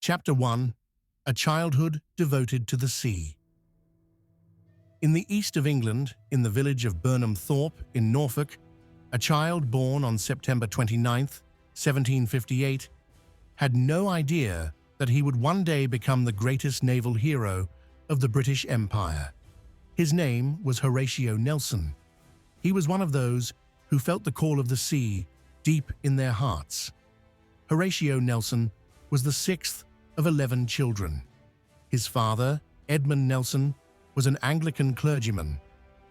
Chapter 1: A Childhood Devoted to the Sea. In the east of England, in the village of Burnham Thorpe in Norfolk, a child born on September 29, 1758, had no idea that he would one day become the greatest naval hero of the British Empire. His name was Horatio Nelson. He was one of those who felt the call of the sea deep in their hearts. Horatio Nelson was the sixth of 11 children. His father, Edmund Nelson, was an Anglican clergyman,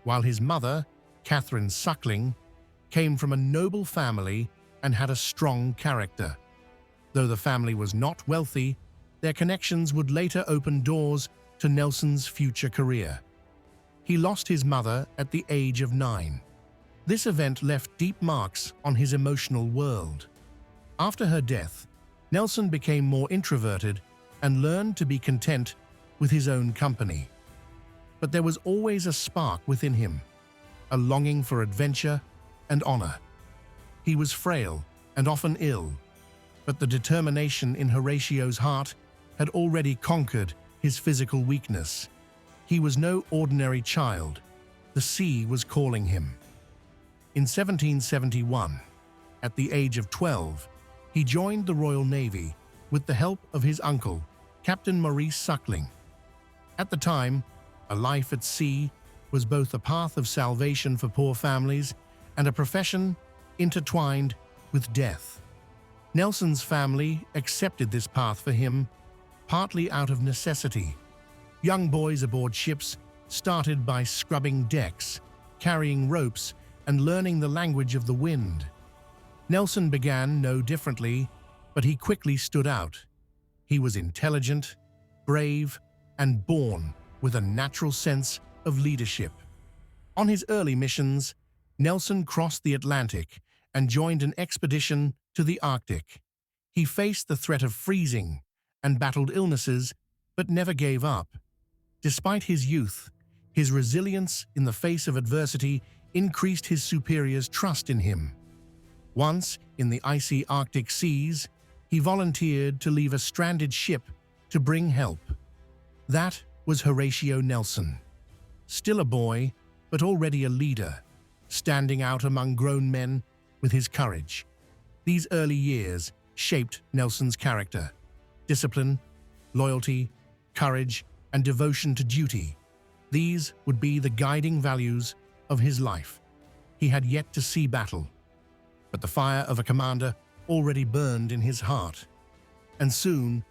while his mother, Catherine Suckling, came from a noble family and had a strong character. Though the family was not wealthy, their connections would later open doors to Nelson's future career. He lost his mother at the age of 9. This event left deep marks on his emotional world. After her death, Nelson became more introverted and learned to be content with his own company. But there was always a spark within him, a longing for adventure and honor. He was frail and often ill, but the determination in Horatio's heart had already conquered his physical weakness. He was no ordinary child. The sea was calling him. In 1771, at the age of 12, he joined the Royal Navy with the help of his uncle, Captain Maurice Suckling. At the time, a life at sea was both a path of salvation for poor families and a profession intertwined with death. Nelson's family accepted this path for him, partly out of necessity. Young boys aboard ships started by scrubbing decks, carrying ropes, and learning the language of the wind. Nelson began no differently, but he quickly stood out. He was intelligent, brave, and born with a natural sense of leadership. On his early missions, Nelson crossed the Atlantic and joined an expedition to the Arctic. He faced the threat of freezing and battled illnesses, but never gave up. Despite his youth, his resilience in the face of adversity increased his superiors' trust in him. Once, in the icy Arctic seas, he volunteered to leave a stranded ship to bring help. That was Horatio Nelson. Still a boy, but already a leader, standing out among grown men with his courage. These early years shaped Nelson's character. Discipline, loyalty, courage, and devotion to duty. These would be the guiding values of his life. He had yet to see battle, but the fire of a commander already burned in his heart. And soon,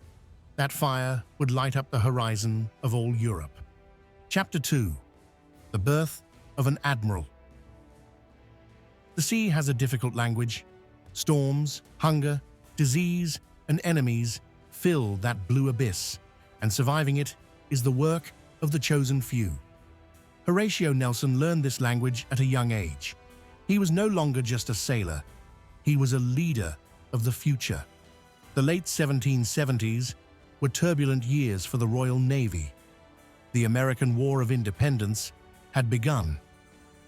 that fire would light up the horizon of all Europe. Chapter 2: The Birth of an Admiral. The sea has a difficult language. Storms, hunger, disease, and enemies fill that blue abyss, and surviving it is the work of the chosen few. Horatio Nelson learned this language at a young age. He was no longer just a sailor. He was a leader of the future. The late 1770s were turbulent years for the Royal Navy. The American War of Independence had begun.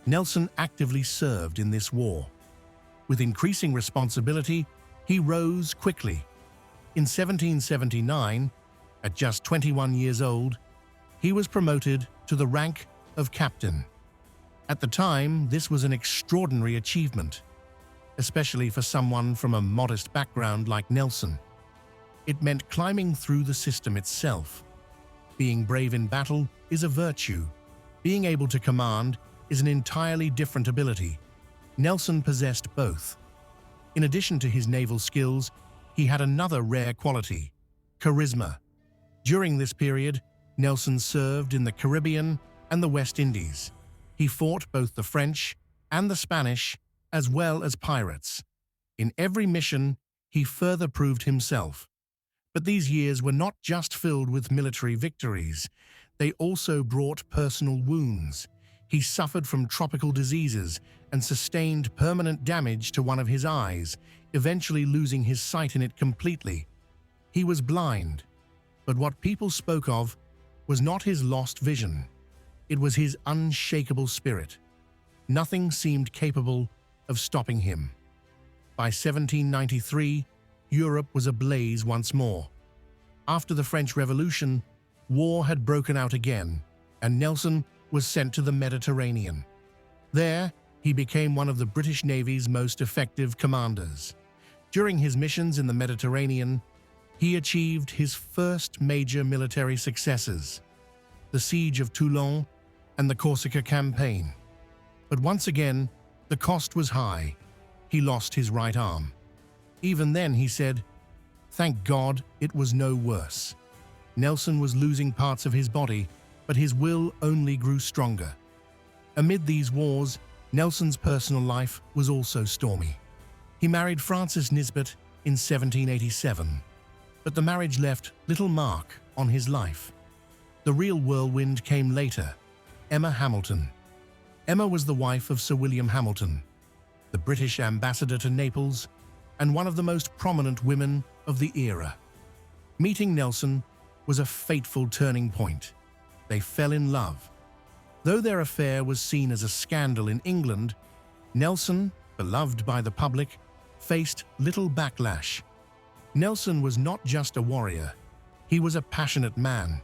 Nelson actively served in this war. With increasing responsibility, he rose quickly. In 1779, at just 21 years old, he was promoted to the rank of captain. At the time, this was an extraordinary achievement, especially for someone from a modest background like Nelson. It meant climbing through the system itself. Being brave in battle is a virtue. Being able to command is an entirely different ability. Nelson possessed both. In addition to his naval skills, he had another rare quality: charisma. During this period, Nelson served in the Caribbean and the West Indies. He fought both the French and the Spanish, as well as pirates. In every mission, he further proved himself. But these years were not just filled with military victories. They also brought personal wounds. He suffered from tropical diseases and sustained permanent damage to one of his eyes, eventually losing his sight in it completely. He was blind, but what people spoke of was not his lost vision. It was his unshakable spirit. Nothing seemed capable of stopping him. By 1793, Europe was ablaze once more. After the French Revolution, war had broken out again, and Nelson was sent to the Mediterranean. There, he became one of the British Navy's most effective commanders. During his missions in the Mediterranean, he achieved his first major military successes, the Siege of Toulon and the Corsica campaign. But once again, the cost was high. He lost his right arm. Even then, he said, "Thank God it was no worse." Nelson was losing parts of his body, but his will only grew stronger. Amid these wars, Nelson's personal life was also stormy. He married Frances Nisbet in 1787, but the marriage left little mark on his life. The real whirlwind came later, Emma Hamilton. Emma was the wife of Sir William Hamilton, the British ambassador to Naples, and one of the most prominent women of the era. Meeting Nelson was a fateful turning point. They fell in love. Though their affair was seen as a scandal in England, Nelson, beloved by the public, faced little backlash. Nelson was not just a warrior, he was a passionate man.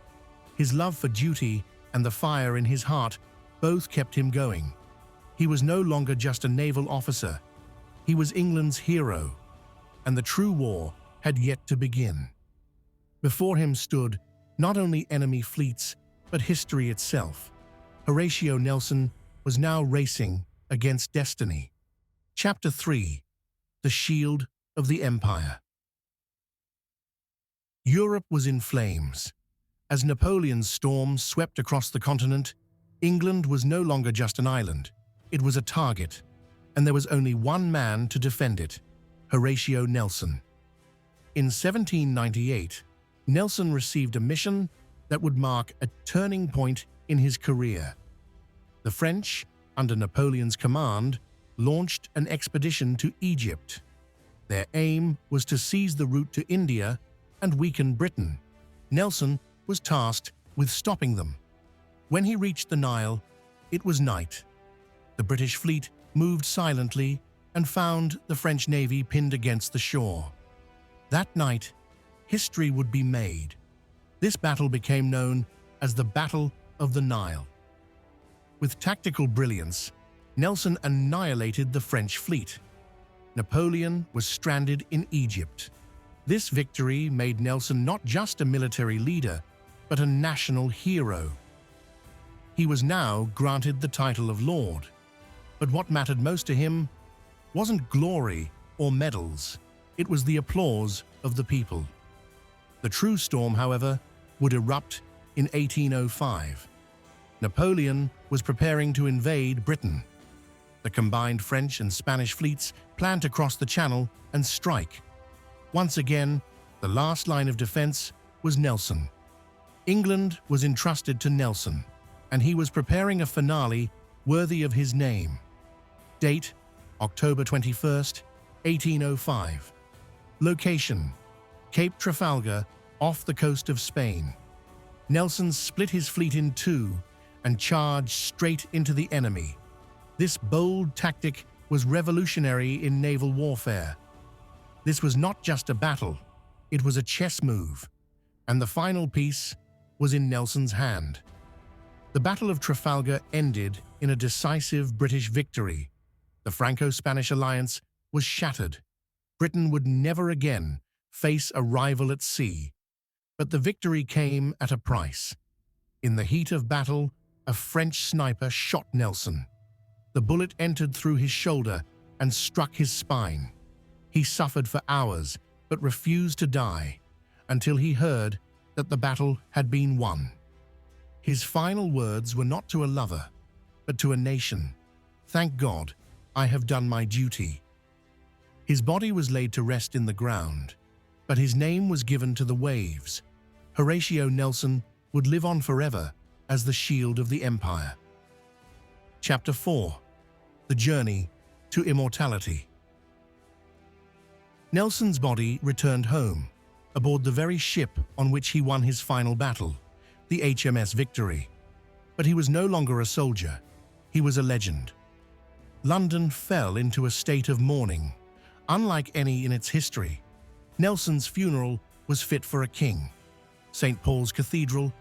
His love for duty and the fire in his heart both kept him going. He was no longer just a naval officer, he was England's hero, and the true war had yet to begin. Before him stood not only enemy fleets, but history itself. Horatio Nelson was now racing against destiny. Chapter 3: The Shield of the Empire. Europe was in flames. As Napoleon's storm swept across the continent, England was no longer just an island. It was a target, and there was only one man to defend it: Horatio Nelson. In 1798, Nelson received a mission that would mark a turning point in his career. The French, under Napoleon's command, launched an expedition to Egypt. Their aim was to seize the route to India and weaken Britain. Nelson was tasked with stopping them. When he reached the Nile, it was night. The British fleet moved silently and found the French navy pinned against the shore. That night, history would be made. This battle became known as the Battle of the Nile. With tactical brilliance, Nelson annihilated the French fleet. Napoleon was stranded in Egypt. This victory made Nelson not just a military leader, but a national hero. He was now granted the title of Lord. But what mattered most to him wasn't glory or medals. It was the applause of the people. The true storm, however, would erupt in 1805. Napoleon was preparing to invade Britain. The combined French and Spanish fleets planned to cross the Channel and strike. Once again, the last line of defense was Nelson. England was entrusted to Nelson, and he was preparing a finale worthy of his name. Date: October 21st, 1805. Location: Cape Trafalgar, off the coast of Spain. Nelson split his fleet in two and charged straight into the enemy. This bold tactic was revolutionary in naval warfare. This was not just a battle, it was a chess move, and the final piece was in Nelson's hand. The Battle of Trafalgar ended in a decisive British victory. The Franco-Spanish alliance was shattered. Britain would never again face a rival at sea. But the victory came at a price. In the heat of battle, a French sniper shot Nelson. The bullet entered through his shoulder and struck his spine. He suffered for hours, but refused to die until he heard that the battle had been won. His final words were not to a lover, but to a nation: "Thank God, I have done my duty." His body was laid to rest in the ground, but his name was given to the waves. Horatio Nelson would live on forever as the shield of the empire. Chapter 4: The Journey to Immortality. Nelson's body returned home, aboard the very ship on which he won his final battle, the HMS Victory. But he was no longer a soldier, he was a legend. London fell into a state of mourning, unlike any in its history. Nelson's funeral was fit for a king. St. Paul's Cathedral,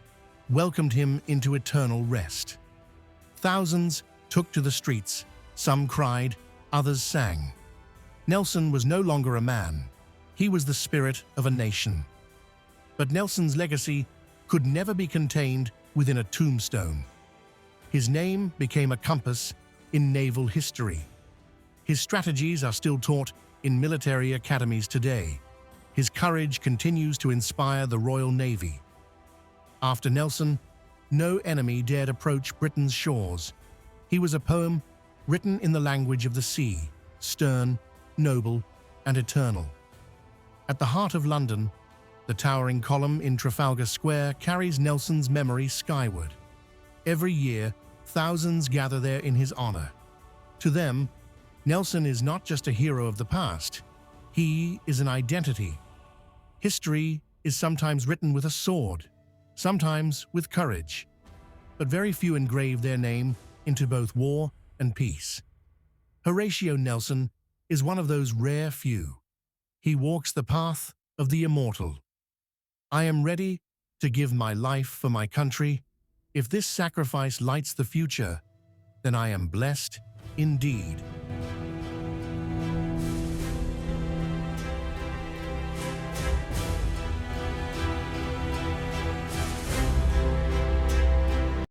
welcomed him into eternal rest. Thousands took to the streets, some cried, others sang. Nelson was no longer a man, he was the spirit of a nation. But Nelson's legacy could never be contained within a tombstone. His name became a compass in naval history. His strategies are still taught in military academies today. His courage continues to inspire the Royal Navy. After Nelson, no enemy dared approach Britain's shores. He was a poem written in the language of the sea, stern, noble, and eternal. At the heart of London, the towering column in Trafalgar Square carries Nelson's memory skyward. Every year, thousands gather there in his honor. To them, Nelson is not just a hero of the past, he is an identity. History is sometimes written with a sword, sometimes with courage, but very few engrave their name into both war and peace. Horatio Nelson is one of those rare few. He walks the path of the immortal. I am ready to give my life for my country. If this sacrifice lights the future, then I am blessed indeed.